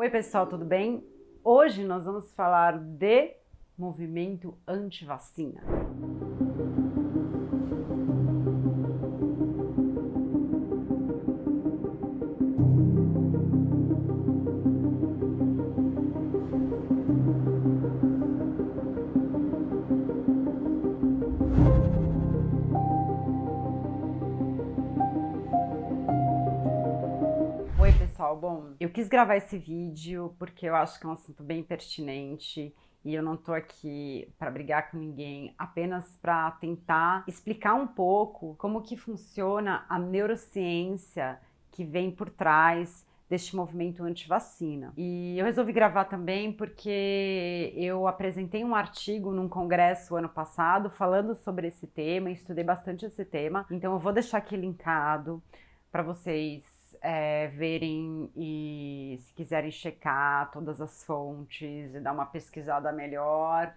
Oi pessoal, tudo bem? Hoje nós vamos falar de movimento anti-vacina. Oi pessoal, bom, eu quis gravar esse vídeo porque eu acho que é um assunto bem pertinente e eu não tô aqui para brigar com ninguém, apenas para tentar explicar um pouco como que funciona a neurociência que vem por trás deste movimento anti-vacina. E eu resolvi gravar também porque eu apresentei um artigo num congresso ano passado falando sobre esse tema, e estudei bastante esse tema, então eu vou deixar aqui linkado para vocês verem e se quiserem checar todas as fontes e dar uma pesquisada melhor,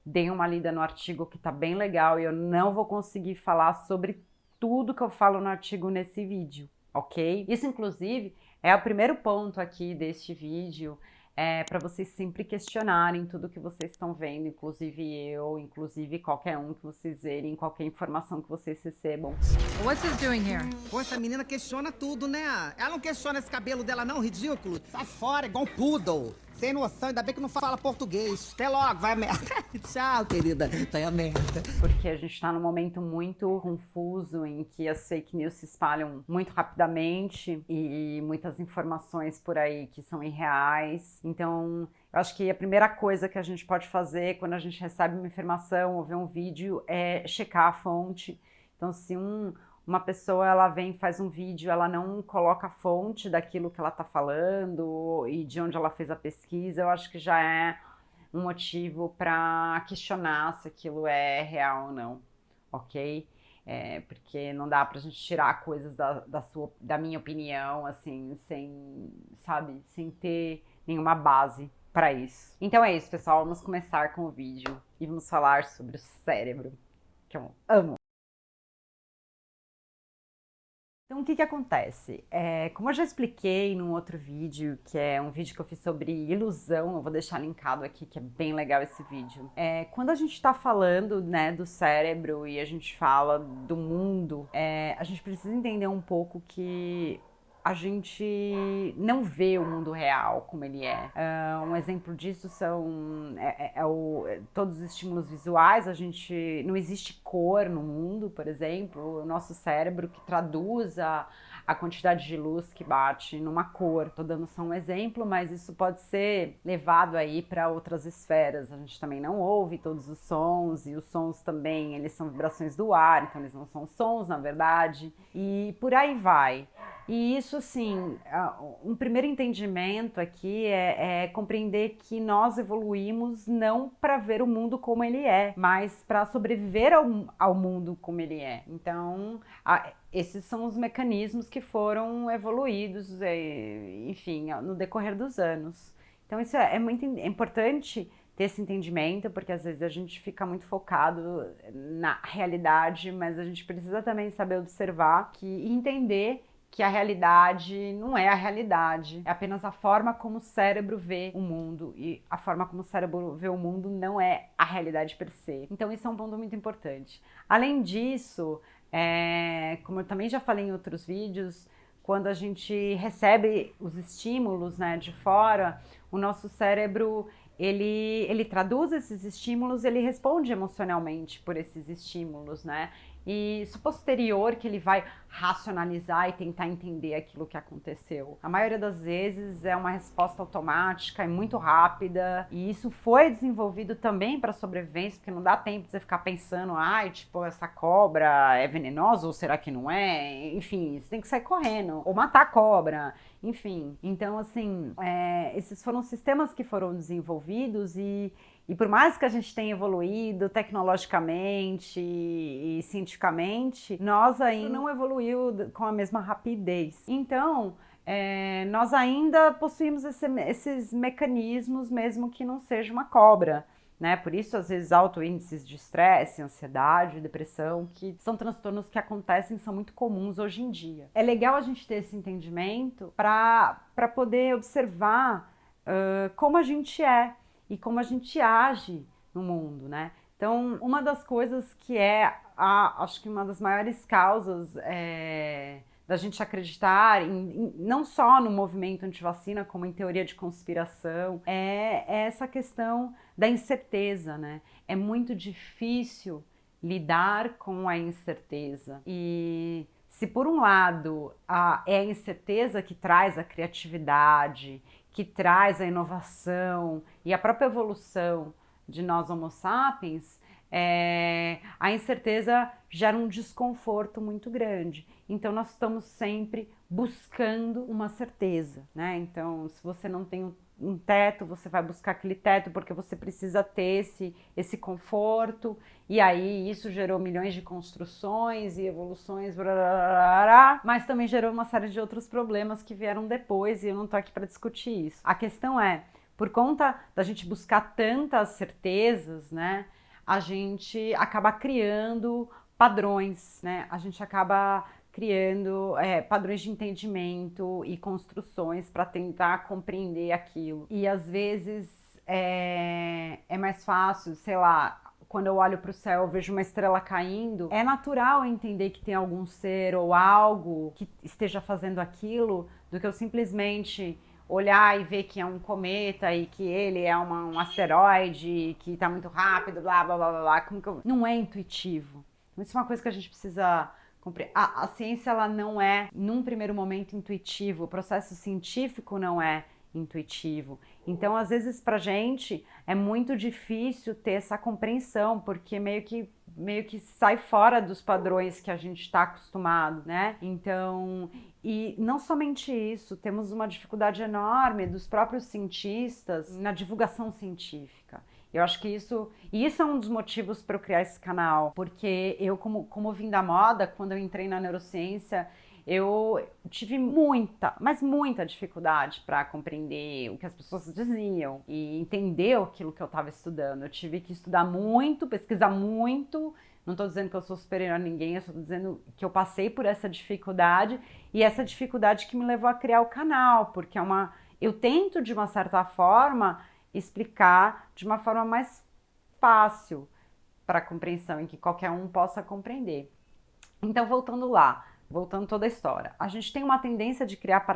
deem uma lida no artigo que tá bem legal e eu não vou conseguir falar sobre tudo que eu falo no artigo nesse vídeo, ok? Isso, inclusive, é o primeiro ponto aqui deste vídeo, para vocês sempre questionarem tudo que vocês estão vendo, inclusive eu, inclusive qualquer um que vocês verem, qualquer informação que vocês recebam. What's this doing here? Pô, essa menina questiona tudo, né? Ela não questiona esse cabelo dela não, ridículo? Sai fora, igual um poodle. Sem noção, ainda bem que não fala português. Até logo, vai a merda. Tchau, querida. Vai a merda. Porque a gente tá num momento muito confuso em que as fake news se espalham muito rapidamente e muitas informações por aí que são irreais. Então, eu acho que a primeira coisa que a gente pode fazer quando a gente recebe uma informação ou vê um vídeo é checar a fonte. Então, se uma pessoa ela vem e faz um vídeo, ela não coloca a fonte daquilo que ela está falando e de onde ela fez a pesquisa, eu acho que já é um motivo para questionar se aquilo é real ou não, ok? Porque não dá pra gente tirar coisas da minha opinião, assim, sem ter nenhuma base para isso. Então é isso, pessoal, vamos começar com o vídeo e vamos falar sobre o cérebro, que eu amo. Então, o que acontece? Como eu já expliquei num outro vídeo, que é um vídeo que eu fiz sobre ilusão, eu vou deixar linkado aqui, que é bem legal esse vídeo. Quando a gente está falando, né, do cérebro e a gente fala do mundo, a gente precisa entender um pouco que a gente não vê o mundo real como ele é. Um exemplo disso são todos os estímulos visuais. Não existe cor no mundo, por exemplo. O nosso cérebro que traduz a quantidade de luz que bate numa cor. Tô dando só um exemplo, mas isso pode ser levado aí para outras esferas. A gente também não ouve todos os sons, e os sons também, eles são vibrações do ar, então eles não são sons, na verdade. E por aí vai. E isso, assim, um primeiro entendimento aqui é compreender que nós evoluímos não para ver o mundo como ele é, mas para sobreviver ao mundo como ele é. Então, esses são os mecanismos que foram evoluídos, enfim, no decorrer dos anos. Então, isso é muito importante ter esse entendimento, porque às vezes a gente fica muito focado na realidade, mas a gente precisa também saber observar e entender que a realidade não é a realidade, é apenas a forma como o cérebro vê o mundo, e a forma como o cérebro vê o mundo não é a realidade per se. Então isso é um ponto muito importante. Além disso, como eu também já falei em outros vídeos, quando a gente recebe os estímulos, né, de fora, o nosso cérebro ele traduz esses estímulos, ele responde emocionalmente por esses estímulos, né? E isso posterior que ele vai racionalizar e tentar entender aquilo que aconteceu. A maioria das vezes é uma resposta automática, é muito rápida, e isso foi desenvolvido também para sobrevivência, porque não dá tempo de você ficar pensando, tipo, essa cobra é venenosa ou será que não é? Enfim, você tem que sair correndo, ou matar a cobra, enfim. Então, assim, esses foram sistemas que foram desenvolvidos e por mais que a gente tenha evoluído tecnologicamente e cientificamente, nós ainda não evoluiu com a mesma rapidez. Então, nós ainda possuímos esses mecanismos, mesmo que não seja uma cobra, né? Por isso, às vezes, altos índices de estresse, ansiedade, depressão, que são transtornos que acontecem, são muito comuns hoje em dia. É legal a gente ter esse entendimento para poder observar como a gente é e como a gente age no mundo, né? Então, uma das coisas que acho que uma das maiores causas da gente acreditar não só no movimento antivacina, como em teoria de conspiração, é essa questão da incerteza, né? É muito difícil lidar com a incerteza. E se por um lado é a incerteza que traz a criatividade, que traz a inovação e a própria evolução de nós Homo sapiens, a incerteza gera um desconforto muito grande. Então nós estamos sempre buscando uma certeza, né? Então, se você não tem um teto, você vai buscar aquele teto porque você precisa ter esse conforto, e aí isso gerou milhões de construções e evoluções, mas também gerou uma série de outros problemas que vieram depois, e eu não tô aqui para discutir isso. A questão é, por conta da gente buscar tantas certezas, né, a gente acaba criando padrões, né? A gente acaba criando padrões de entendimento e construções para tentar compreender aquilo. E às vezes é mais fácil, sei lá, quando eu olho para o céu, eu vejo uma estrela caindo, é natural entender que tem algum ser ou algo que esteja fazendo aquilo, do que eu simplesmente olhar e ver que é um cometa e que ele é um asteroide que está muito rápido, blá, blá, blá, blá. Não é intuitivo. Isso é uma coisa que a gente precisa compreender. A ciência, ela não é, num primeiro momento, intuitivo. O processo científico não é intuitivo. Então, às vezes, pra gente, é muito difícil ter essa compreensão, porque meio que sai fora dos padrões que a gente está acostumado, né? Então, e não somente isso, temos uma dificuldade enorme dos próprios cientistas na divulgação científica. Eu acho que isso é um dos motivos para eu criar esse canal, porque eu, como vim da moda, quando eu entrei na neurociência, eu tive muita, mas muita dificuldade para compreender o que as pessoas diziam e entender aquilo que eu estava estudando. Eu tive que estudar muito, pesquisar muito. Não estou dizendo que eu sou superior a ninguém, eu estou dizendo que eu passei por essa dificuldade, e essa dificuldade que me levou a criar o canal, porque eu tento, de uma certa forma, explicar de uma forma mais fácil para a compreensão, em que qualquer um possa compreender. Então, voltando toda a história. A gente tem uma tendência de criar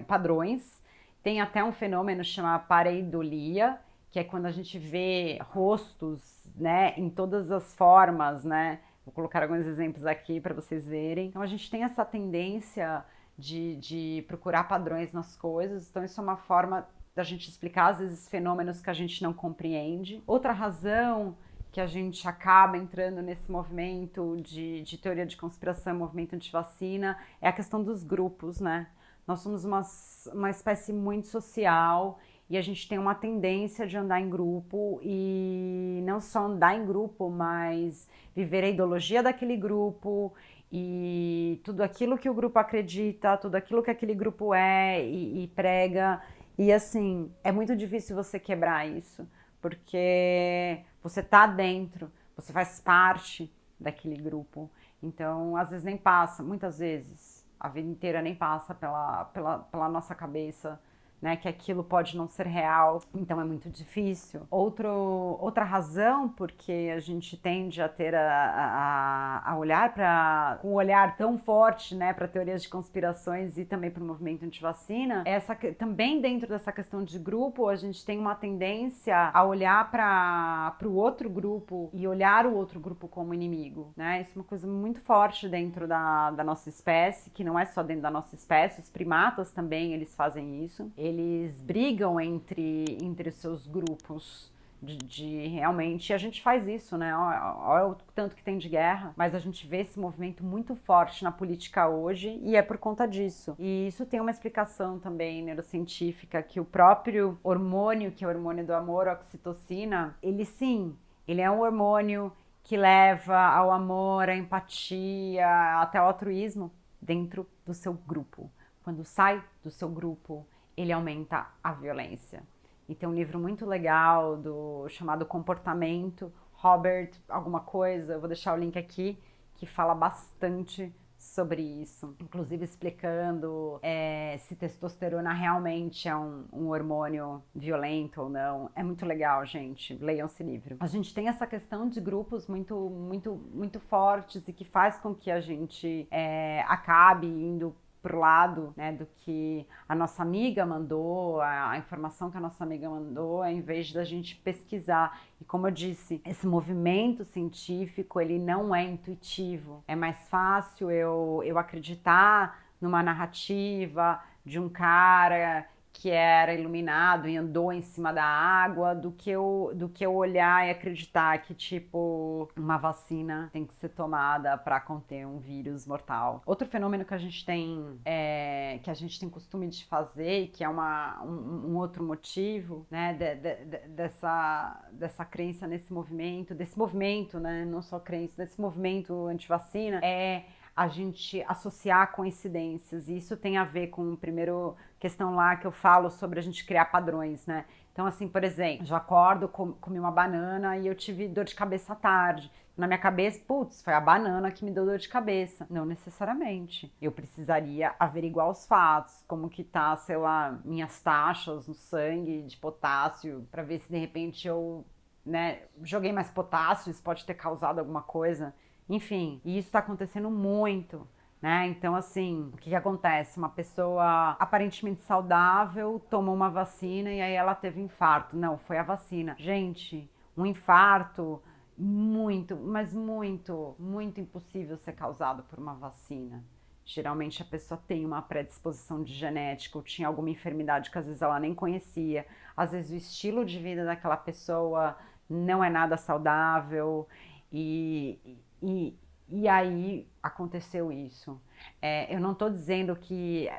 padrões, tem até um fenômeno chamado pareidolia, que é quando a gente vê rostos, né, em todas as formas, né? Vou colocar alguns exemplos aqui para vocês verem. Então a gente tem essa tendência de procurar padrões nas coisas, então isso é uma forma da gente explicar, às vezes, fenômenos que a gente não compreende. Outra razão que a gente acaba entrando nesse movimento de teoria de conspiração, movimento antivacina, é a questão dos grupos, né? Nós somos uma espécie muito social e a gente tem uma tendência de andar em grupo, e não só andar em grupo, mas viver a ideologia daquele grupo e tudo aquilo que o grupo acredita, tudo aquilo que aquele grupo é e prega. E assim, é muito difícil você quebrar isso, porque você tá dentro, você faz parte daquele grupo. Então, às vezes nem passa, muitas vezes, a vida inteira nem passa pela nossa cabeça, né, que aquilo pode não ser real, então é muito difícil. Outra razão porque a gente tende a ter a olhar com um olhar tão forte, né, para teorias de conspirações e também para o movimento antivacina, também dentro dessa questão de grupo, a gente tem uma tendência a olhar para o outro grupo e olhar o outro grupo como inimigo, né? Isso é uma coisa muito forte dentro da nossa espécie, que não é só dentro da nossa espécie, os primatas também, eles fazem isso. Eles brigam entre os seus grupos de realmente, a gente faz isso, né? Olha o tanto que tem de guerra, mas a gente vê esse movimento muito forte na política hoje, e é por conta disso. E isso tem uma explicação também neurocientífica, que o próprio hormônio, que é o hormônio do amor, a oxitocina, ele é um hormônio que leva ao amor, à empatia, até ao altruísmo dentro do seu grupo. Quando sai do seu grupo, ele aumenta a violência. E tem um livro muito legal chamado Comportamento, Robert alguma coisa, eu vou deixar o link aqui, que fala bastante sobre isso, inclusive explicando se testosterona realmente é um hormônio violento ou não. É muito legal, gente. Leiam esse livro. A gente tem essa questão de grupos muito, muito, muito fortes e que faz com que a gente acabe indo pro lado, né, do que a nossa amiga mandou, a informação que a nossa amiga mandou, ao invés da gente pesquisar. E como eu disse, esse movimento científico, ele não é intuitivo. É mais fácil eu acreditar numa narrativa de um cara que era iluminado e andou em cima da água, do que eu olhar e acreditar que, tipo, uma vacina tem que ser tomada para conter um vírus mortal. Outro fenômeno que a gente tem costume de fazer, e que é um outro motivo, né, dessa crença nesse movimento, desse movimento, né, não só crença, desse movimento anti-vacina, é a gente associar coincidências, e isso tem a ver com a primeira questão lá que eu falo sobre a gente criar padrões, né? Então, assim, por exemplo, já acordo, comi uma banana e eu tive dor de cabeça à tarde. Na minha cabeça, putz, foi a banana que me deu dor de cabeça. Não necessariamente. Eu precisaria averiguar os fatos, como que tá, sei lá, minhas taxas no sangue de potássio, para ver se de repente eu, né, joguei mais potássio, isso pode ter causado alguma coisa. Enfim, e isso está acontecendo muito, né? Então, assim, o que acontece? Uma pessoa aparentemente saudável tomou uma vacina e aí ela teve infarto. Não, foi a vacina. Gente, um infarto muito, mas muito, muito impossível ser causado por uma vacina. Geralmente a pessoa tem uma predisposição de genética ou tinha alguma enfermidade que às vezes ela nem conhecia. Às vezes o estilo de vida daquela pessoa não é nada saudável e aí aconteceu isso. Eu não estou dizendo que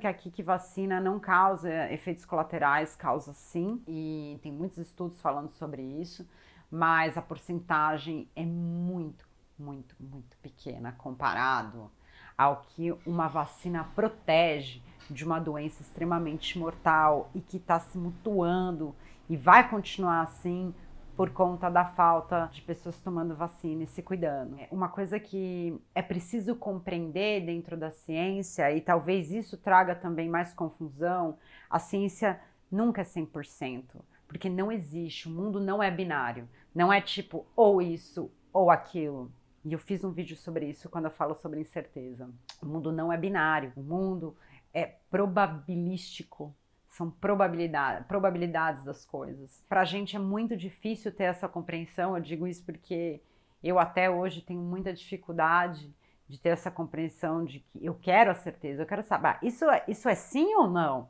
aqui que vacina não causa efeitos colaterais, causa sim, e tem muitos estudos falando sobre isso, mas a porcentagem é muito, muito, muito pequena comparado ao que uma vacina protege de uma doença extremamente mortal e que está se mutuando e vai continuar assim por conta da falta de pessoas tomando vacina e se cuidando. Uma coisa que é preciso compreender dentro da ciência, e talvez isso traga também mais confusão, a ciência nunca é 100%, porque não existe, o mundo não é binário, não é tipo ou isso ou aquilo. E eu fiz um vídeo sobre isso quando eu falo sobre incerteza. O mundo não é binário, o mundo é probabilístico. São probabilidades das coisas. Para a gente é muito difícil ter essa compreensão, eu digo isso porque eu até hoje tenho muita dificuldade de ter essa compreensão de que eu quero a certeza, eu quero saber, isso é sim ou não?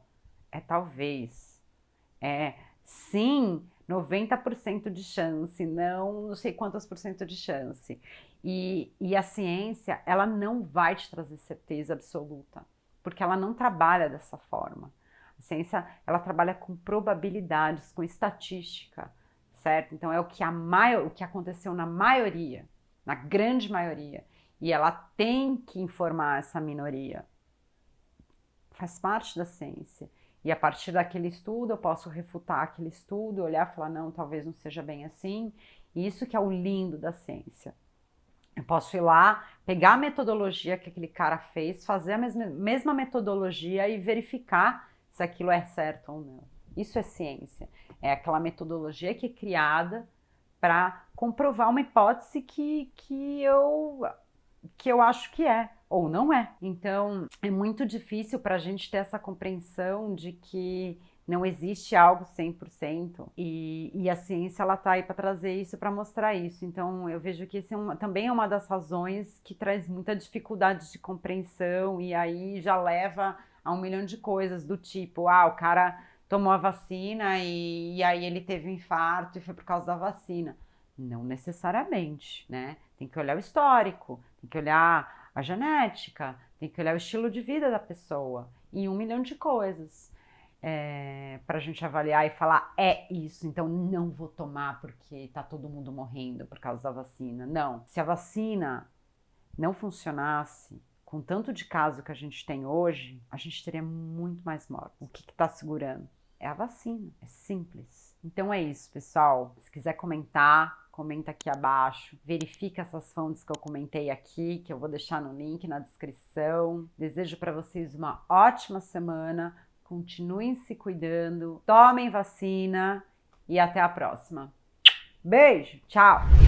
É talvez. É sim, 90% de chance, não sei quantos por cento de chance. E a ciência, ela não vai te trazer certeza absoluta, porque ela não trabalha dessa forma. A ciência, ela trabalha com probabilidades, com estatística, certo? Então é o que aconteceu na maioria, na grande maioria, e ela tem que informar essa minoria. Faz parte da ciência. E a partir daquele estudo, eu posso refutar aquele estudo, olhar e falar, não, talvez não seja bem assim. E isso que é o lindo da ciência. Eu posso ir lá, pegar a metodologia que aquele cara fez, fazer a mesma metodologia e verificar se aquilo é certo ou não. Isso é ciência. É aquela metodologia que é criada para comprovar uma hipótese que eu acho que é, ou não é. Então, é muito difícil para a gente ter essa compreensão de que não existe algo 100%. E a ciência, ela tá aí para trazer isso, para mostrar isso. Então, eu vejo que esse também é uma das razões que traz muita dificuldade de compreensão e aí já leva a 1 milhão de coisas do tipo, o cara tomou a vacina e aí ele teve um infarto e foi por causa da vacina. Não necessariamente, né? Tem que olhar o histórico, tem que olhar a genética, tem que olhar o estilo de vida da pessoa e 1 milhão de coisas para a gente avaliar e falar, é isso, então não vou tomar porque tá todo mundo morrendo por causa da vacina. Não, se a vacina não funcionasse, com tanto de caso que a gente tem hoje, a gente teria muito mais mortes. O que está segurando? É a vacina. É simples. Então é isso, pessoal. Se quiser comentar, comenta aqui abaixo. Verifica essas fontes que eu comentei aqui, que eu vou deixar no link na descrição. Desejo para vocês uma ótima semana. Continuem se cuidando, tomem vacina e até a próxima. Beijo, tchau!